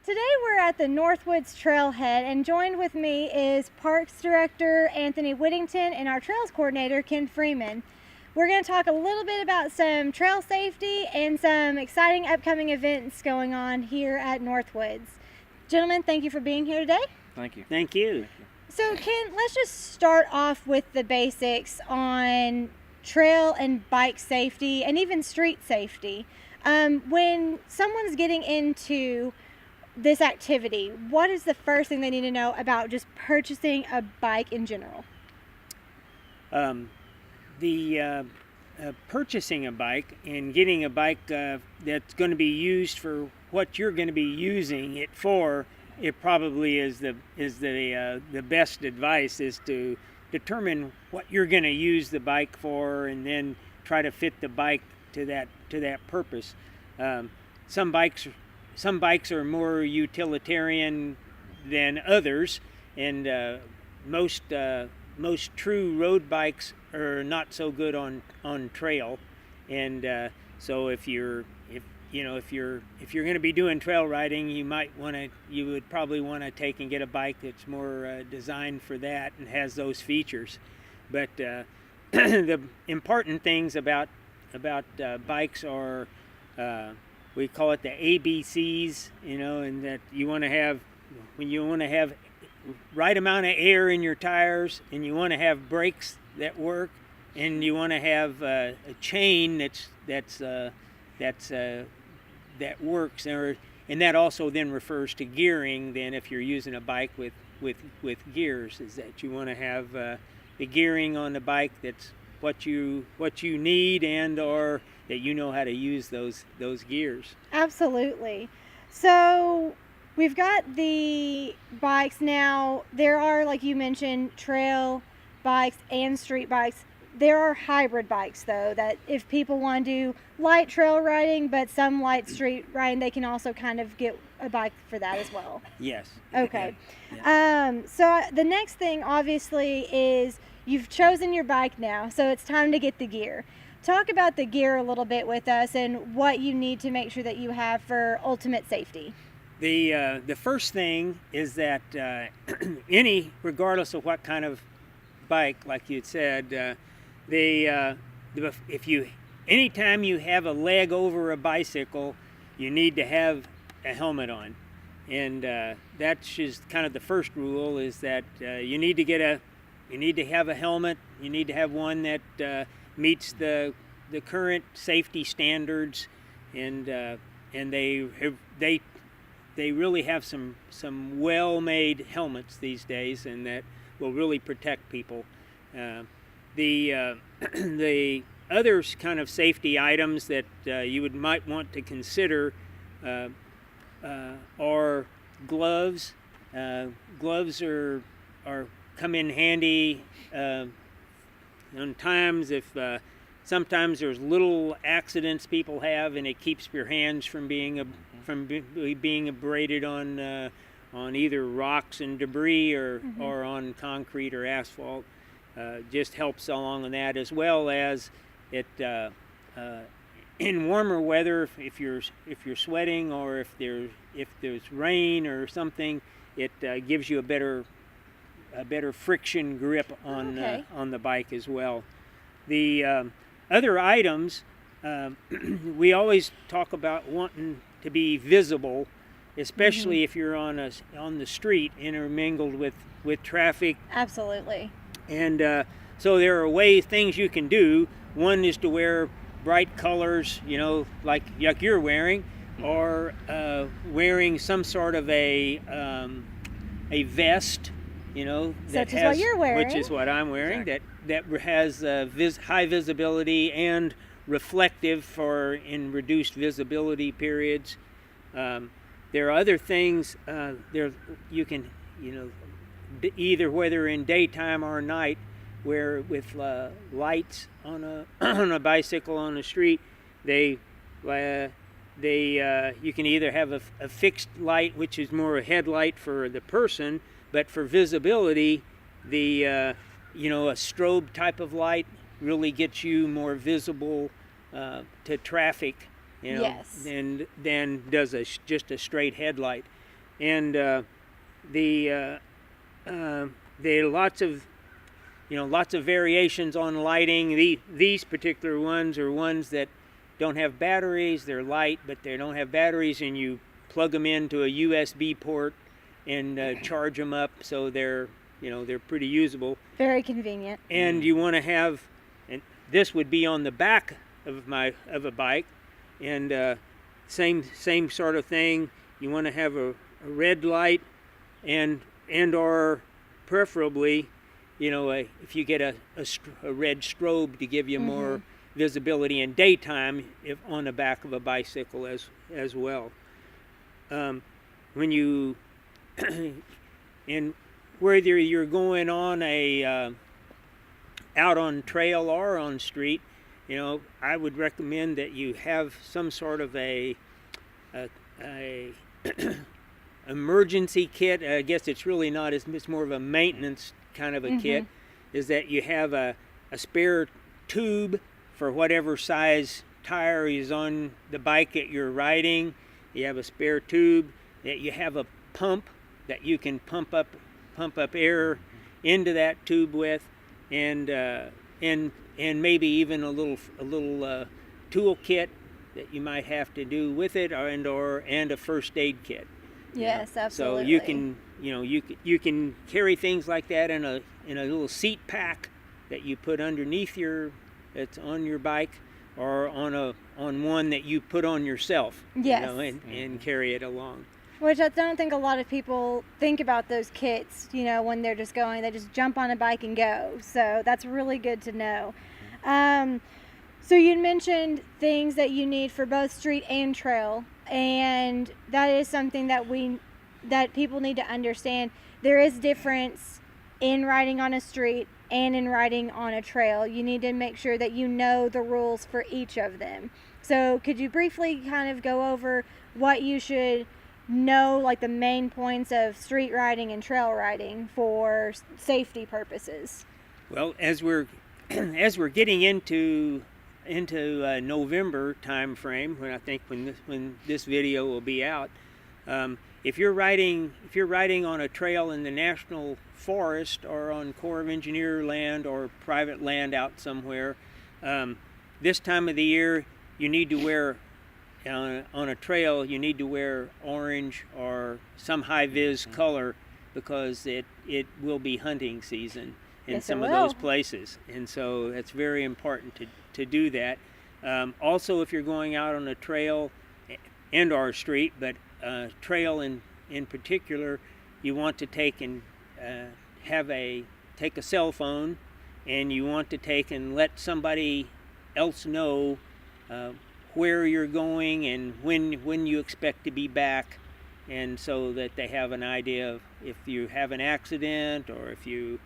Today we're at the Northwoods Trailhead, and joined with me is Parks Director Anthony Whittington and our Trails Coordinator Ken Freeman. We're going to talk a little bit about some trail safety and some exciting upcoming events going on here at Northwoods. Gentlemen, thank you for being here today. Thank you. Thank you. So Ken, let's just start off with the basics on trail and bike safety and even street safety. When someone's getting into this activity, what is the first thing they need to know about just purchasing a bike in general? Purchasing a bike and getting a bike that's going to be used for what you're going to be using it for, it probably is the best advice, is to determine what you're going to use the bike for, and then try to fit the bike to that purpose. Some bikes are more utilitarian than others, and most true road bikes are not so good on trail. And so if you're going to be doing trail riding, you would probably want to take and get a bike that's more designed for that and has those features. But the important things about bikes are, we call it the ABCs, and that you want to have right amount of air in your tires, and you want to have brakes that work, and you want to have a chain that works, and that also then refers to gearing. Then if you're using a bike with gears, is that you want to have the gearing on the bike that's what you need, and or that you know how to use those gears. Absolutely. So we've got the bikes now. There are, like you mentioned, trail bikes and street bikes. There are hybrid bikes, though, that if people want to do light trail riding but some light street riding, they can also kind of get a bike for that as well. Yes. Okay. Yeah. So the next thing, obviously, is you've chosen your bike now, so it's time to get the gear. Talk about the gear a little bit with us and what you need to make sure that you have for ultimate safety. The first thing is that regardless of what kind of bike, like you said, anytime you have a leg over a bicycle, you need to have a helmet on, and that's just kind of the first rule, is that you need to have a helmet. You need to have one that meets the current safety standards, and they really have some well-made helmets these days, and that will really protect people. The other kind of safety items that you might want to consider are gloves. Gloves are come in handy on times if sometimes there's little accidents people have, and it keeps your hands from being abraded on either rocks and debris or on concrete or asphalt. Just helps along on that, as well as it in warmer weather, if you're sweating, or if there's rain or something, it gives you a better friction grip on the bike as well. The other items, we always talk about wanting to be visible, especially if you're on the street intermingled with traffic. Absolutely. And so there are things you can do. One is to wear bright colors, like you're wearing, or wearing some sort of a vest, such as what you're wearing, which is what I'm wearing. Exactly. That has high visibility and reflective in reduced visibility periods. There are other things you can, either whether in daytime or night, where with lights on a bicycle on the street, you can either have a fixed light, which is more a headlight for the person, but for visibility, a strobe type of light really gets you more visible to traffic, yes, than does just a straight headlight. and the there are lots of variations on lighting. These particular ones are ones that don't have batteries. They're light, but they don't have batteries, and you plug them into a USB port and charge them up, so they're pretty usable. Very convenient. And you want to have, and this would be on the back of a bike, and same sort of thing. You want to have a red light, and or preferably, if you get a red strobe to give you more visibility in daytime, if on the back of a bicycle as well. When you and whether you're going on out on trail or on street, I would recommend that you have some sort of a emergency kit. I guess it's really not, it's more of a maintenance kind of a kit, is that you have a spare tube for whatever size tire is on the bike that you're riding. You have a spare tube, that you have a pump that you can pump up air into that tube with, and maybe even a little tool kit that you might have to do with it, and a first aid kit. Yes, absolutely. So you can carry things like that in a little seat pack that you put underneath that's on your bike, or on one that you put on yourself. Yes. And carry it along. Which I don't think a lot of people think about those kits, when they're just going, they just jump on a bike and go. So that's really good to know. So you mentioned things that you need for both street and trail, and that is something that people need to understand. There is difference in riding on a street and in riding on a trail. You need to make sure that you know the rules for each of them. So could you briefly kind of go over what you should know, like the main points of street riding and trail riding for safety purposes? Well, as we're getting into November time frame, when this video will be out, if you're riding on a trail in the national forest or on Corps of Engineer land or private land out somewhere, this time of the year you need to wear, on a trail, you need to wear orange or some high-vis color, because it will be hunting season in some of those places, and so it's very important to do that. Also, if you're going out on a trail and or street, but trail in particular, you want to take and take a cell phone, and you want to take and let somebody else know where you're going and when you expect to be back, and so that they have an idea of if you have an accident or if you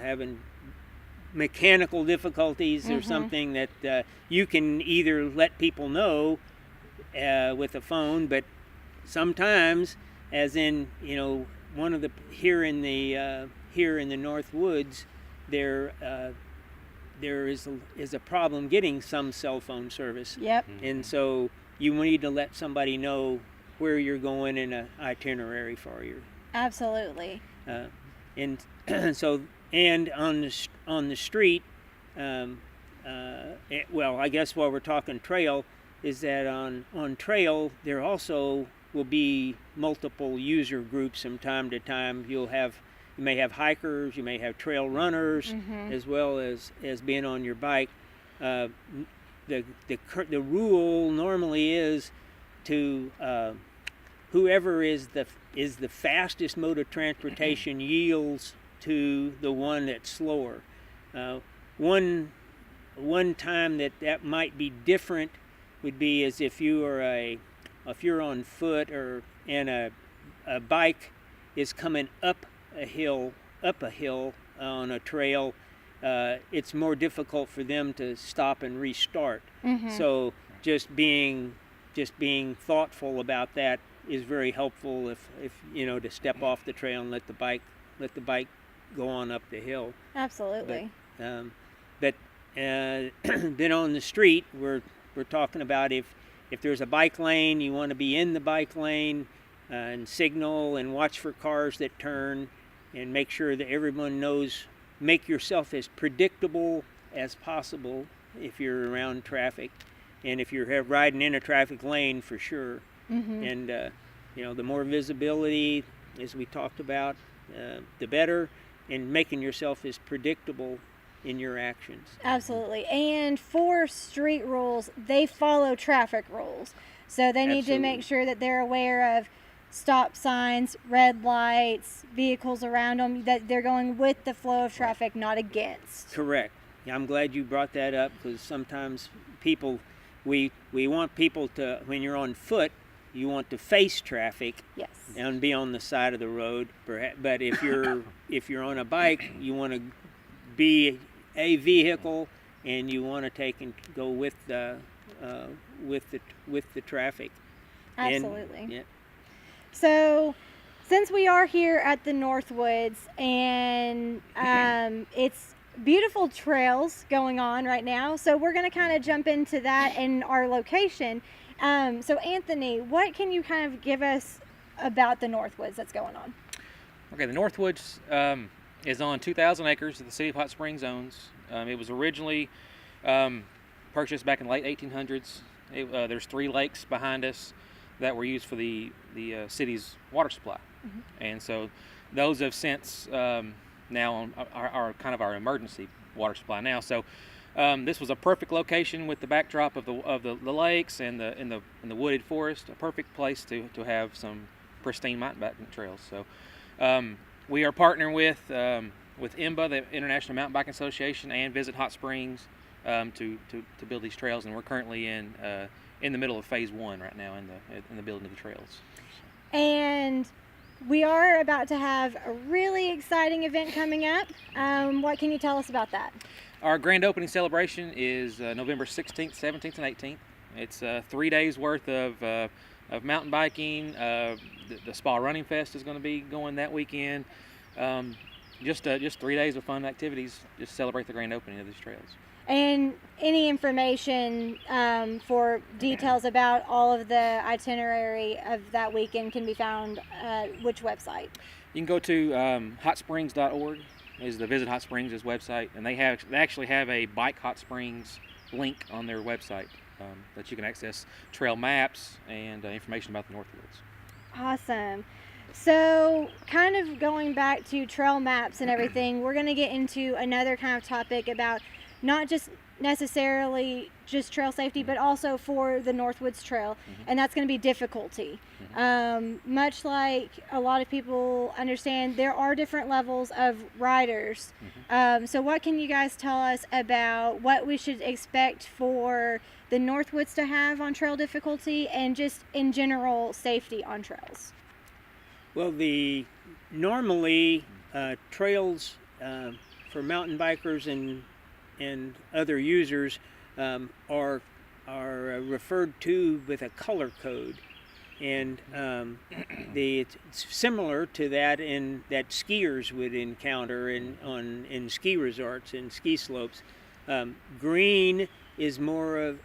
having mechanical difficulties or something, that you can either let people know with a phone, but sometimes, as in one of the here in the Northwoods, there is a problem getting some cell phone service. Yep. And so you need to let somebody know where you're going in an itinerary for you. Absolutely. And so, and on the street, well, I guess while we're talking trail, is that on trail there also will be multiple user groups from time to time. You may have hikers, you may have trail runners, as well as being on your bike. The rule normally is to whoever is the fastest mode of transportation yields to the one that's slower. One time that might be different would be as if you're on foot and a bike is coming up a hill on a trail. It's more difficult for them to stop and restart. So just being thoughtful about that is very helpful. If to step off the trail and let the bike go on up the hill. Absolutely. But then on the street, we're talking about if there's a bike lane, you want to be in the bike lane. and signal and watch for cars that turn, and make sure that everyone knows. Make yourself as predictable as possible if you're around traffic, and if you're riding in a traffic lane, for sure. And the more visibility, as we talked about, the better, and making yourself as predictable in your actions. Absolutely. And for street rules, they follow traffic rules. So they need to make sure that they're aware of stop signs, red lights, vehicles around them, that they're going with the flow of traffic, not against. Correct. Yeah, I'm glad you brought that up, because sometimes people, we want people to, when you're on foot, you want to face traffic. Yes. And be on the side of the road. But if you're on a bike, you want to be a vehicle, and you want to take and go with the traffic. Absolutely. And, yeah. So, since we are here at the Northwoods, and it's beautiful trails going on right now, so we're going to kind of jump into that and our location. So, Anthony, what can you kind of give us about the Northwoods that's going on? Okay, the Northwoods is on 2,000 acres that the City of Hot Springs owns. It was originally purchased back in the late 1800s. There's 3 lakes behind us that were used for the city's water supply. And so those have since now are kind of our emergency water supply now. So this was a perfect location with the backdrop of the lakes and the wooded forest, a perfect place to have some pristine mountain biking trails. So we are partnering with IMBA, the International Mountain Biking Association, and Visit Hot Springs to build these trails, and we're currently in the middle of phase 1 right now in the building of the trails. And we are about to have a really exciting event coming up. What can you tell us about that? Our grand opening celebration is November 16th, 17th, and 18th. It's 3 days worth of mountain biking. The Spa Running Fest is going to be going that weekend. Just 3 days of fun activities just to celebrate the grand opening of these trails. And any information for details about all of the itinerary of that weekend can be found at which website? You can go to hotsprings.org is the Visit Hot Springs' website, and they actually have a Bike Hot Springs link on their website that you can access trail maps and information about the Northwoods. Awesome. So kind of going back to trail maps and everything, we're going to get into another kind of topic about not just necessarily just trail safety, but also for the Northwoods Trail, and that's going to be difficulty. Much like a lot of people understand, there are different levels of riders. So what can you guys tell us about what we should expect for the Northwoods to have on trail difficulty, and just in general safety on trails? Well, normally trails for mountain bikers and other users are referred to with a color code, and it's similar to that that skiers would encounter in ski resorts and ski slopes. Green is more of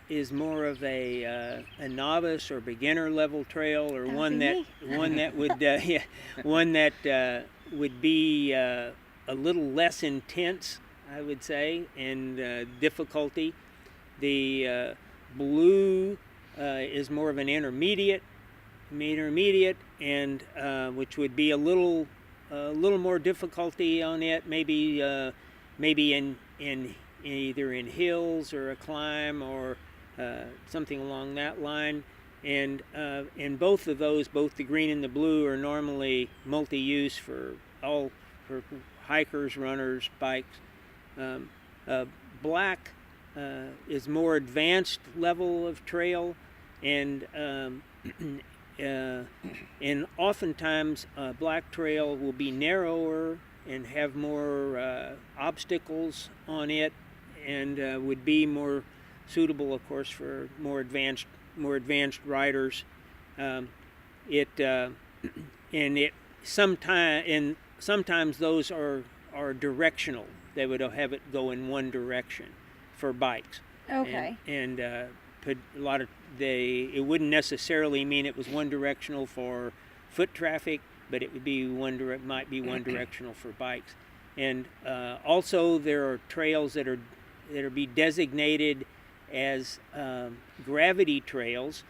a novice or beginner level trail, or one that would be a little less intense, I would say, and difficulty. The blue is more of an intermediate, and which would be a little more difficulty on it. Maybe in either in hills or a climb or something along that line. And both of those, both the green and the blue, are normally multi-use for hikers, runners, bikes. Black is more advanced level of trail, and oftentimes black trail will be narrower and have more obstacles on it, and would be more suitable, of course, for more advanced riders. Sometimes those are directional. They would have it go in one direction for bikes. Okay. And it wouldn't necessarily mean it was one directional for foot traffic, but it would be might be one directional for bikes. And also there are trails that are be designated as gravity trails,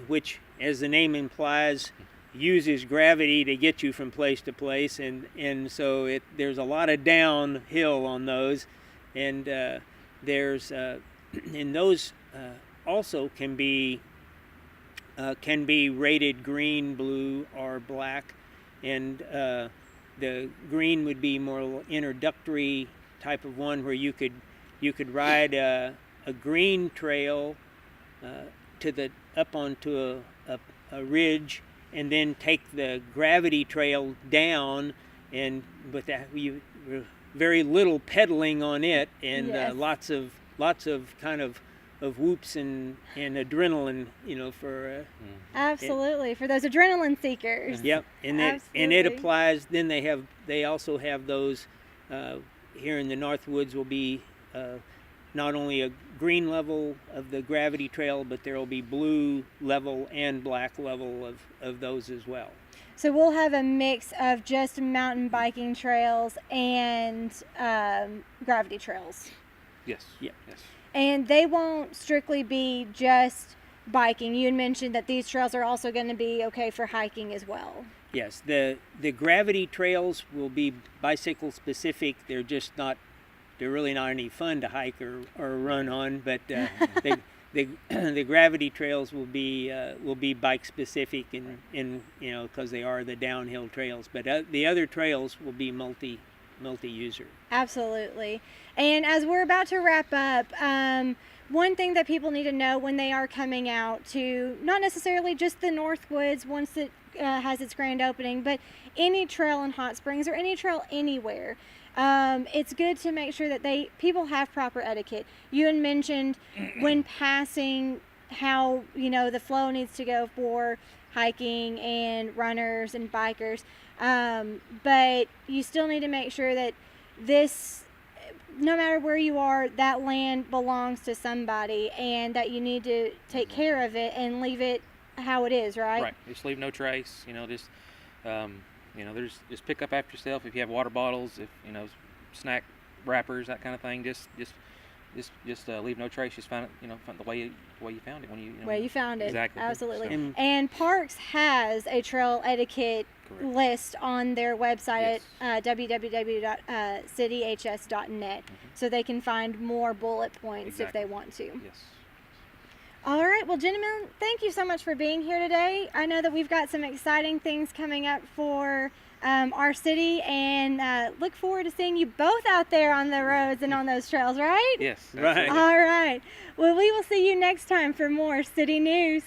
which, as the name implies, uses gravity to get you from place to place, and so there's a lot of downhill on those, and there's and those also can be rated green, blue, or black, and the green would be more introductory type of one where you could ride a green trail up onto a ridge, and then take the gravity trail down, and with that very little pedaling on it, and Yes. lots of kind of whoops and adrenaline, for Absolutely, for those adrenaline seekers. yep, and it Absolutely. applies. Then they also have those here in the Northwoods will be not only a green level of the gravity trail, but there will be blue level and black level of those as well. So we'll have a mix of just mountain biking trails and gravity trails. Yes. Yeah. Yes. And they won't strictly be just biking. You had mentioned that these trails are also going to be okay for hiking as well. Yes, the gravity trails will be bicycle specific. They're just not. They're really not any fun to hike or run on. But the gravity trails will be bike specific, and because they are the downhill trails. But the other trails will be multi-user. Absolutely. And as we're about to wrap up, one thing that people need to know when they are coming out to not necessarily just the Northwoods once it has its grand opening, but any trail in Hot Springs or any trail anywhere, it's good to make sure that people have proper etiquette. You had mentioned when passing how the flow needs to go for hiking and runners and bikers, but you still need to make sure that no matter where you are, that land belongs to somebody, and that you need to take care of it and leave it how it is, right? Right. Just leave no trace. Just pick up after yourself. If you have water bottles, if snack wrappers, that kind of thing, just leave no trace. Just find it, find the way you found it when you. Way you found it. Exactly. Absolutely. So- And Parks has a trail etiquette Correct. list on their website Yes. at www.cityhs.net, so they can find more bullet points if they Exactly. want to. Yes. All right, well, gentlemen, thank you so much for being here today. I know that we've got some exciting things coming up for our city, and look forward to seeing you both out there on the roads and on those trails, right? Yes. Right. absolutely. All right. Well, we will see you next time for more City News.